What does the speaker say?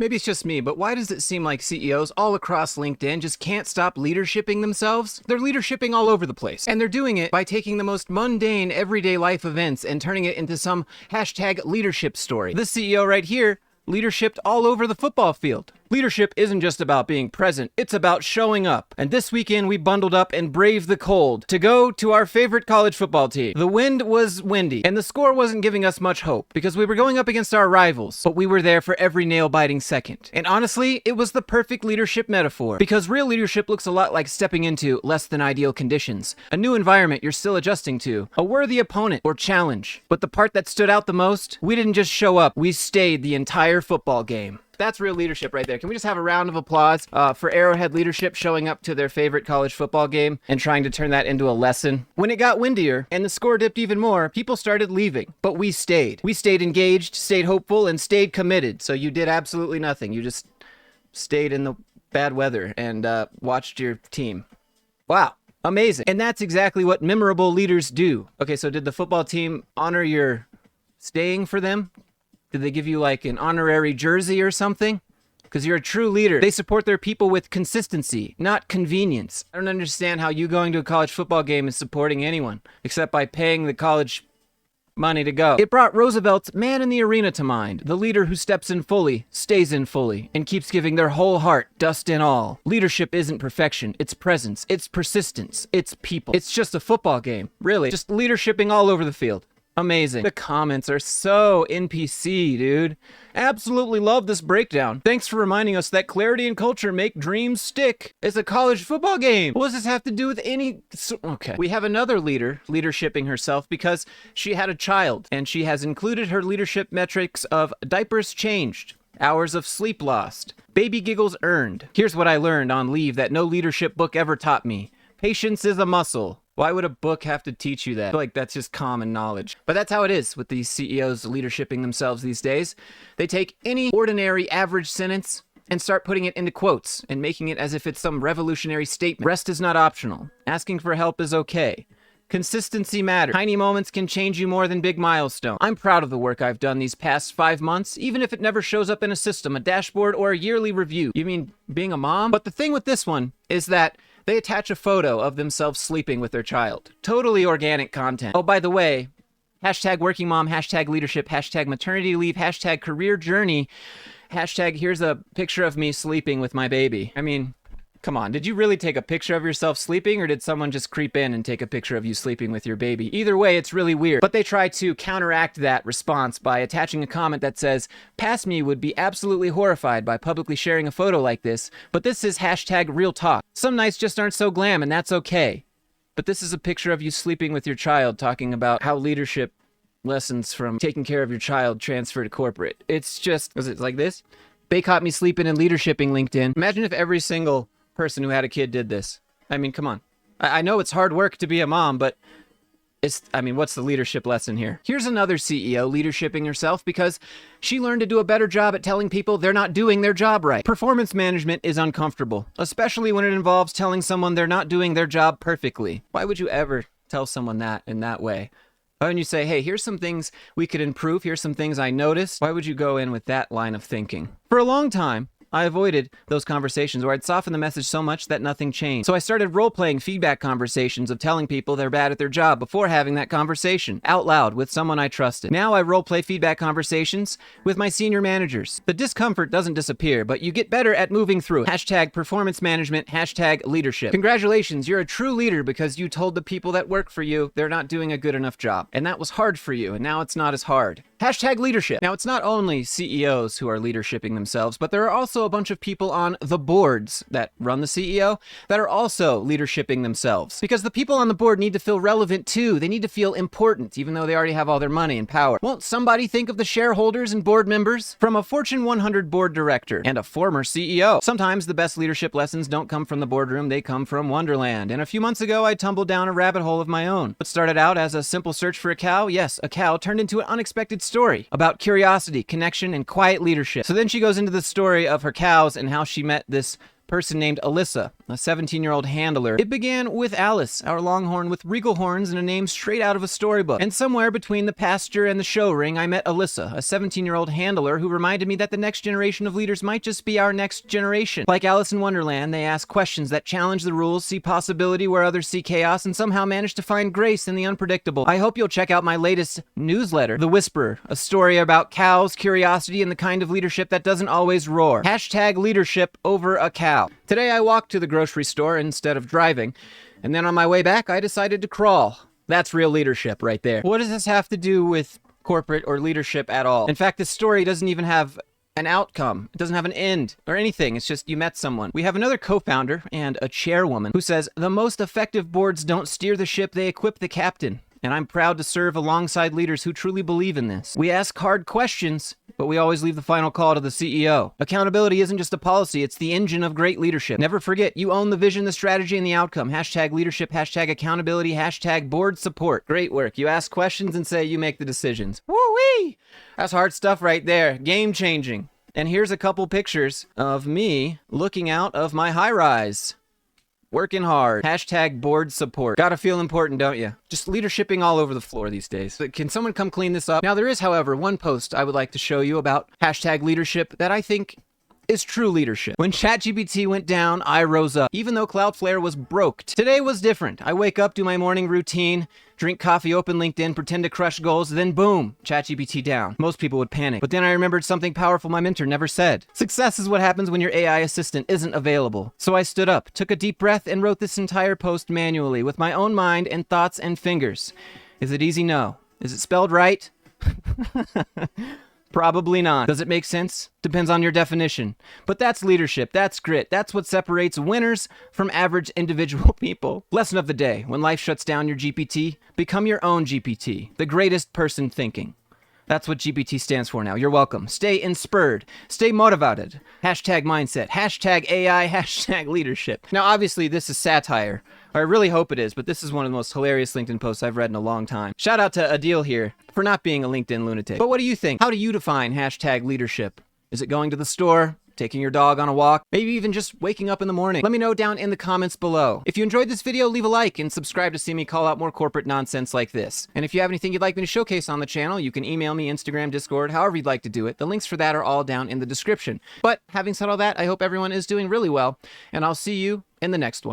Maybe it's just me, but why does it seem like CEOs all across LinkedIn just can't stop leadershiping themselves? They're leadershiping all over the place. And they're doing it by taking the most mundane everyday life events and turning it into some hashtag leadership story. This CEO right here leadershiped all over the football field. Leadership isn't just about being present, it's about showing up. And this weekend we bundled up and braved the cold to go to our favorite college football team. The wind was windy, and the score wasn't giving us much hope because we were going up against our rivals, but we were there for every nail-biting second. And honestly, it was the perfect leadership metaphor, because real leadership looks a lot like stepping into less than ideal conditions, a new environment you're still adjusting to, a worthy opponent or challenge. But the part that stood out the most, we didn't just show up, we stayed the entire football game. That's real leadership right there. Can we just have a round of applause for Arrowhead leadership showing up to their favorite college football game and trying to turn that into a lesson? When it got windier and the score dipped even more, people started leaving, but we stayed. We stayed engaged, stayed hopeful, and stayed committed. So you did absolutely nothing. You just stayed in the bad weather and watched your team. Wow. Amazing. And that's exactly what memorable leaders do. Okay, so did the football team honor your staying for them? Did they give you like an honorary jersey or something? Because you're a true leader. They support their people with consistency, not convenience. I don't understand how you going to a college football game is supporting anyone, except by paying the college money to go. It brought Roosevelt's man in the arena to mind, the leader who steps in fully, stays in fully, and keeps giving their whole heart, dust and all. Leadership isn't perfection, it's presence, it's persistence, it's people. It's just a football game, really. Just leadershiping all over the field. Amazing. The comments are so NPC, dude. Absolutely love this breakdown. Thanks for reminding us that clarity and culture make dreams stick. It's a college football game. What does this have to do with any... Okay. We have another leader leadershiping herself because she had a child, and she has included her leadership metrics of diapers changed, hours of sleep lost, baby giggles earned. Here's what I learned on leave that no leadership book ever taught me. Patience is a muscle. Why would a book have to teach you that? I feel like that's just common knowledge. But that's how it is with these CEOs leadershiping themselves these days. They take any ordinary average sentence and start putting it into quotes and making it as if it's some revolutionary statement. Rest is not optional. Asking for help is okay. Consistency matters. Tiny moments can change you more than big milestones. I'm proud of the work I've done these past 5 months, even if it never shows up in a system, a dashboard, or a yearly review. You mean being a mom? But the thing with this one is that they attach a photo of themselves sleeping with their child. Totally organic content. Oh, by the way, hashtag working mom, hashtag leadership, hashtag maternity leave, hashtag career journey, hashtag here's a picture of me sleeping with my baby. I mean, come on, did you really take a picture of yourself sleeping, or did someone just creep in and take a picture of you sleeping with your baby? Either way, it's really weird. But they try to counteract that response by attaching a comment that says, past me would be absolutely horrified by publicly sharing a photo like this, but this is hashtag real talk. Some nights just aren't so glam, and that's okay. But this is a picture of you sleeping with your child, talking about how leadership lessons from taking care of your child transfer to corporate. It's just, is it like this? They caught me sleeping and leadershiping LinkedIn. Imagine if every single person who had a kid did this. I mean, come on. I know it's hard work to be a mom, but what's the leadership lesson here? Here's another CEO leadershiping herself because she learned to do a better job at telling people they're not doing their job right. Performance management is uncomfortable, especially when it involves telling someone they're not doing their job perfectly. Why would you ever tell someone that in that way? Why wouldn't you say, hey, here's some things we could improve, here's some things I noticed? Why would you go in with that line of thinking? For a long time, I avoided those conversations where I'd soften the message so much that nothing changed. So I started role-playing feedback conversations of telling people they're bad at their job before having that conversation out loud with someone I trusted. Now I role-play feedback conversations with my senior managers. The discomfort doesn't disappear, but you get better at moving through it. Hashtag performance management, hashtag leadership. Congratulations, you're a true leader because you told the people that work for you they're not doing a good enough job. And that was hard for you, and now it's not as hard. Hashtag leadership. Now, it's not only CEOs who are leadershiping themselves, but there are also a bunch of people on the boards that run the CEO that are also leadershiping themselves. Because the people on the board need to feel relevant too. They need to feel important, even though they already have all their money and power. Won't somebody think of the shareholders and board members? From a Fortune 100 board director and a former CEO. Sometimes the best leadership lessons don't come from the boardroom, they come from Wonderland. And a few months ago, I tumbled down a rabbit hole of my own. What started out as a simple search for a cow, yes, a cow, turned into an unexpected story about curiosity, connection, and quiet leadership. So then she goes into the story of her cows and how she met this person named Alyssa, a 17-year-old handler. It began with Alice, our longhorn with regal horns and a name straight out of a storybook. And somewhere between the pasture and the show ring, I met Alyssa, a 17-year-old handler who reminded me that the next generation of leaders might just be our next generation. Like Alice in Wonderland, they ask questions that challenge the rules, see possibility where others see chaos, and somehow manage to find grace in the unpredictable. I hope you'll check out my latest newsletter, The Whisperer, a story about cows, curiosity, and the kind of leadership that doesn't always roar. Hashtag leadership over a cow. Today I walked to the grocery store instead of driving, and then on my way back I decided to crawl. That's real leadership right there. What does this have to do with corporate or leadership at all? In fact, this story doesn't even have an outcome. It doesn't have an end or anything. It's just you met someone. We have another co-founder and a chairwoman who says, the most effective boards don't steer the ship, they equip the captain. And I'm proud to serve alongside leaders who truly believe in this. We ask hard questions, but we always leave the final call to the CEO. Accountability isn't just a policy, it's the engine of great leadership. Never forget, you own the vision, the strategy, and the outcome. Hashtag leadership, hashtag accountability, hashtag board support. Great work. You ask questions and say you make the decisions. Woo-wee! That's hard stuff right there. Game changing. And here's a couple pictures of me looking out of my high-rise. Working hard. Hashtag board support. Gotta feel important, don't you? Just leadershiping all over the floor these days. Can someone come clean this up? Now, there is, however, one post I would like to show you about hashtag leadership that I think is true leadership. When ChatGPT went down, I rose up, even though Cloudflare was broke. Today was different. I wake up, do my morning routine, drink coffee, open LinkedIn, pretend to crush goals, then boom, ChatGPT down. Most people would panic. But then I remembered something powerful my mentor never said. Success is what happens when your AI assistant isn't available. So I stood up, took a deep breath, and wrote this entire post manually with my own mind and thoughts and fingers. Is it easy? No. Is it spelled right? Probably not. Does it make sense? Depends on your definition. But that's leadership. That's grit. That's what separates winners from average individual people. Lesson of the day. When life shuts down your GPT, become your own GPT. The greatest person thinking. That's what GPT stands for now. You're welcome. Stay inspired. Stay motivated. Hashtag mindset. Hashtag AI. Hashtag leadership. Now, obviously, this is satire. Or I really hope it is, but this is one of the most hilarious LinkedIn posts I've read in a long time. Shout out to Adil here for not being a LinkedIn lunatic. But what do you think? How do you define hashtag leadership? Is it going to the store? Taking your dog on a walk? Maybe even just waking up in the morning? Let me know down in the comments below. If you enjoyed this video, leave a like and subscribe to see me call out more corporate nonsense like this. And if you have anything you'd like me to showcase on the channel, you can email me, Instagram, Discord, however you'd like to do it. The links for that are all down in the description. But having said all that, I hope everyone is doing really well, and I'll see you in the next one.